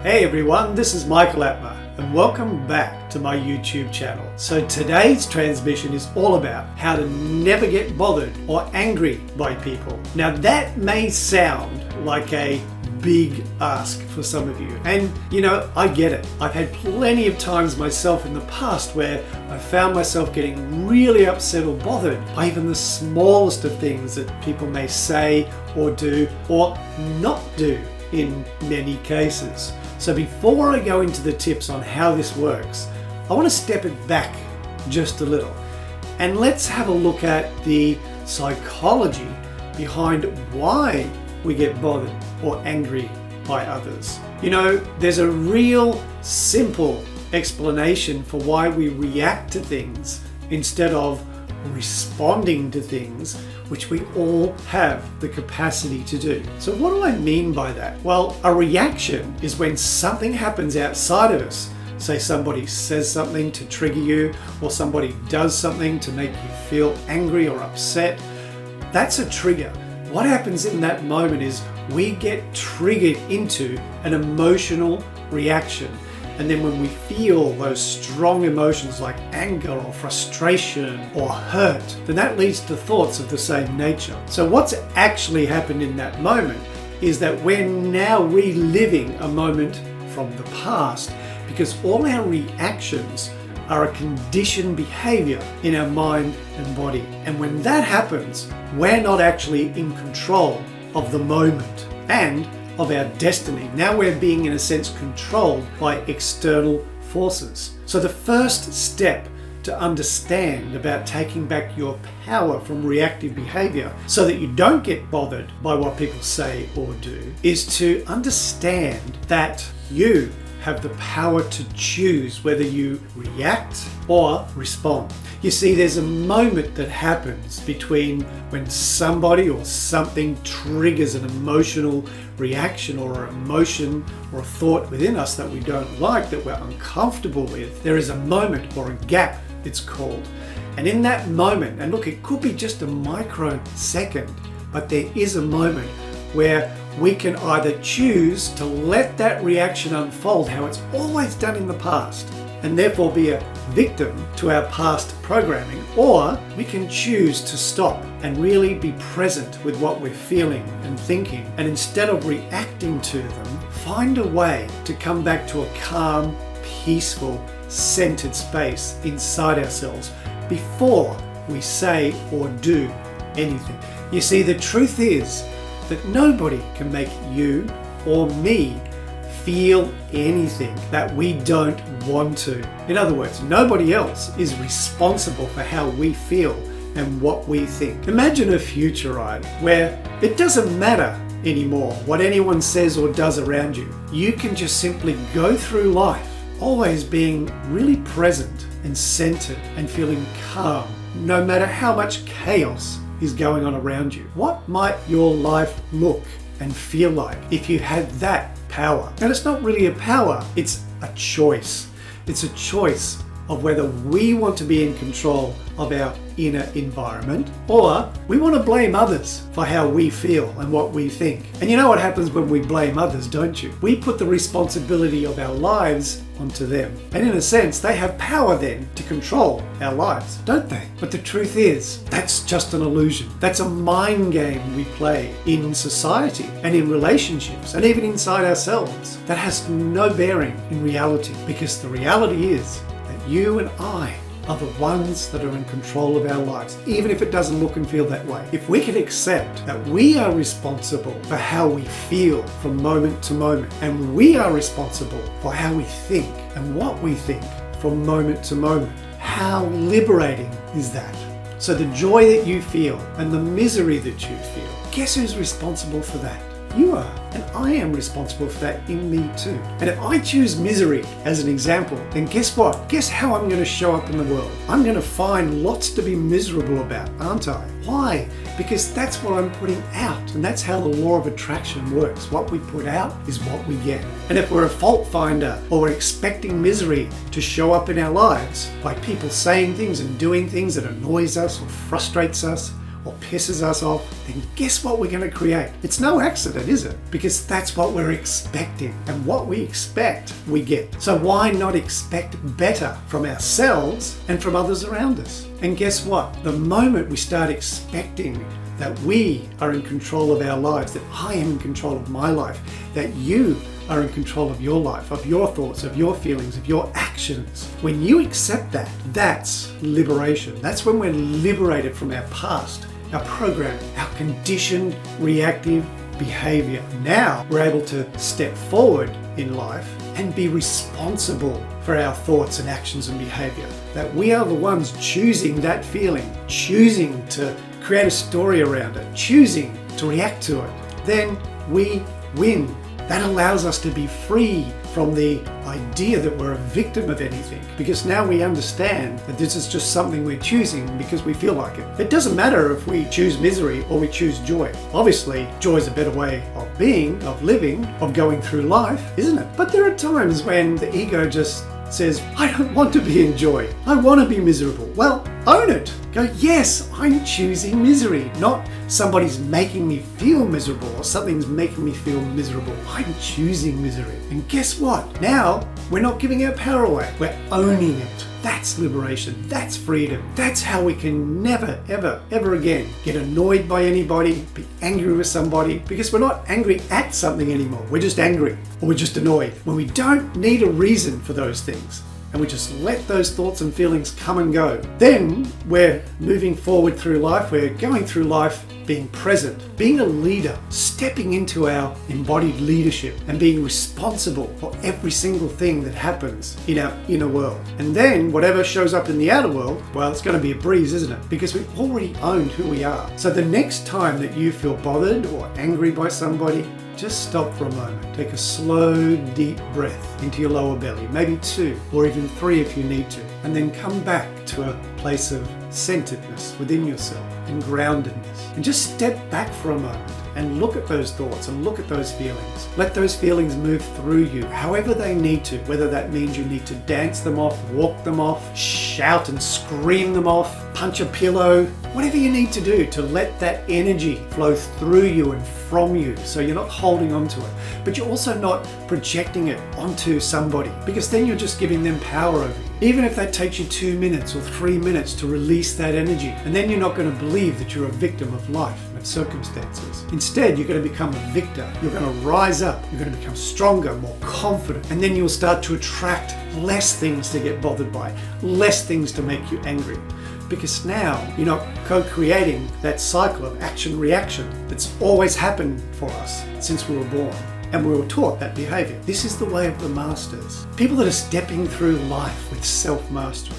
Hey everyone, this is Michael Atma and welcome back to my YouTube channel. So today's transmission is all about how to never get bothered or angry by people. Now that may sound like a big ask for some of you, and you know, I get it. I've had plenty of times myself in the past where I found myself getting really upset or bothered by even the smallest of things that people may say or do or not do in many cases. So before I go into the tips on how this works, I want to step it back just a little and let's have a look at the psychology behind why we get bothered or angry by others. You know, there's a real simple explanation for why we react to things instead of responding to things, which we all have the capacity to do. So what do I mean by that? Well, a reaction is when something happens outside of us. Say somebody says something to trigger you, or somebody does something to make you feel angry or upset. That's a trigger. What happens in that moment is we get triggered into an emotional reaction. And then when we feel those strong emotions like anger or frustration or hurt, then that leads to thoughts of the same nature. So what's actually happened in that moment is that we're now reliving a moment from the past, because all our reactions are a conditioned behavior in our mind and body. And when that happens, we're not actually in control of the moment and of our destiny. Now we're being, in a sense, controlled by external forces. So the first step to understand about taking back your power from reactive behavior so that you don't get bothered by what people say or do is to understand that you have the power to choose whether you react or respond. You see, there's a moment that happens between when somebody or something triggers an emotional reaction or an emotion or a thought within us that we don't like, that we're uncomfortable with. There is a moment, or a gap it's called. And in that moment, and look, it could be just a microsecond, but there is a moment where we can either choose to let that reaction unfold how it's always done in the past and therefore be a victim to our past programming, or we can choose to stop and really be present with what we're feeling and thinking, and instead of reacting to them, find a way to come back to a calm, peaceful, centered space inside ourselves before we say or do anything. You see, the truth is that nobody can make you or me feel anything that we don't want to. In other words, nobody else is responsible for how we feel and what we think. Imagine a future, right, where it doesn't matter anymore what anyone says or does around you. You can just simply go through life always being really present and centered and feeling calm, no matter how much chaos is going on around you. What might your life look and feel like if you had that power? And it's not really a power, it's a choice. It's a choice of whether we want to be in control of our inner environment, or we want to blame others for how we feel and what we think. And you know what happens when we blame others, don't you? We put the responsibility of our lives onto them. And in a sense, they have power then to control our lives, don't they? But the truth is, that's just an illusion. That's a mind game we play in society and in relationships and even inside ourselves. That has no bearing in reality, because the reality is that you and I are the ones that are in control of our lives, even if it doesn't look and feel that way. If we can accept that we are responsible for how we feel from moment to moment, and we are responsible for how we think and what we think from moment to moment, how liberating is that? So the joy that you feel and the misery that you feel, guess who's responsible for that? You are, and I am responsible for that in me too. And if I choose misery as an example, then guess what? Guess how I'm going to show up in the world? I'm going to find lots to be miserable about, aren't I? Why? Because that's what I'm putting out, and that's how the law of attraction works. What we put out is what we get. And if we're a fault finder, or we're expecting misery to show up in our lives by people saying things and doing things that annoys us or frustrates us, or pisses us off, then guess what we're going to create? It's no accident, is it? Because that's what we're expecting. And what we expect, we get. So why not expect better from ourselves and from others around us? And guess what? The moment we start expecting that we are in control of our lives, that I am in control of my life, that you are in control of your life, of your thoughts, of your feelings, of your actions. When you accept that, that's liberation. That's when we're liberated from our past, our program, our conditioned reactive behavior. Now we're able to step forward in life and be responsible for our thoughts and actions and behavior. That we are the ones choosing that feeling, choosing to create a story around it, choosing to react to it. Then we win. That allows us to be free from the idea that we're a victim of anything, because now we understand that this is just something we're choosing because we feel like it. It doesn't matter if we choose misery or we choose joy. Obviously, joy is a better way of being, of living, of going through life, isn't it? But there are times when the ego just says, I don't want to be in joy. I want to be miserable. Well, own it. Go, yes, I'm choosing misery, not somebody's making me feel miserable or something's making me feel miserable. I'm choosing misery. And guess what? Now we're not giving our power away. We're owning it. That's liberation. That's freedom. That's how we can never, ever, ever again get annoyed by anybody, be angry with somebody, because we're not angry at something anymore. We're just angry or we're just annoyed when we don't need a reason for those things. And we just let those thoughts and feelings come and go. Then we're moving forward through life. We're going through life being present, being a leader, stepping into our embodied leadership and being responsible for every single thing that happens in our inner world. And then whatever shows up in the outer world, well, it's going to be a breeze, isn't it? Because we've already owned who we are. So the next time that you feel bothered or angry by somebody, just stop for a moment. Take a slow, deep breath into your lower belly, maybe 2 or even 3 if you need to, and then come back to a place of centeredness within yourself and groundedness. And just step back for a moment and look at those thoughts and look at those feelings. Let those feelings move through you however they need to, whether that means you need to dance them off, walk them off, shout and scream them off, punch a pillow, whatever you need to do to let that energy flow through you and from you, so you're not holding on to it, but you're also not projecting it onto somebody, because then you're just giving them power over you. Even if that takes you 2 minutes or 3 minutes to release that energy, and then you're not going to believe that you're a victim of life and its circumstances. Instead, you're going to become a victor. You're going to rise up. You're going to become stronger, more confident, and then you'll start to attract less things to get bothered by, less things to make you angry. Because now you're not co-creating that cycle of action-reaction that's always happened for us since we were born. And we were taught that behavior. This is the way of the masters. People that are stepping through life with self-mastery.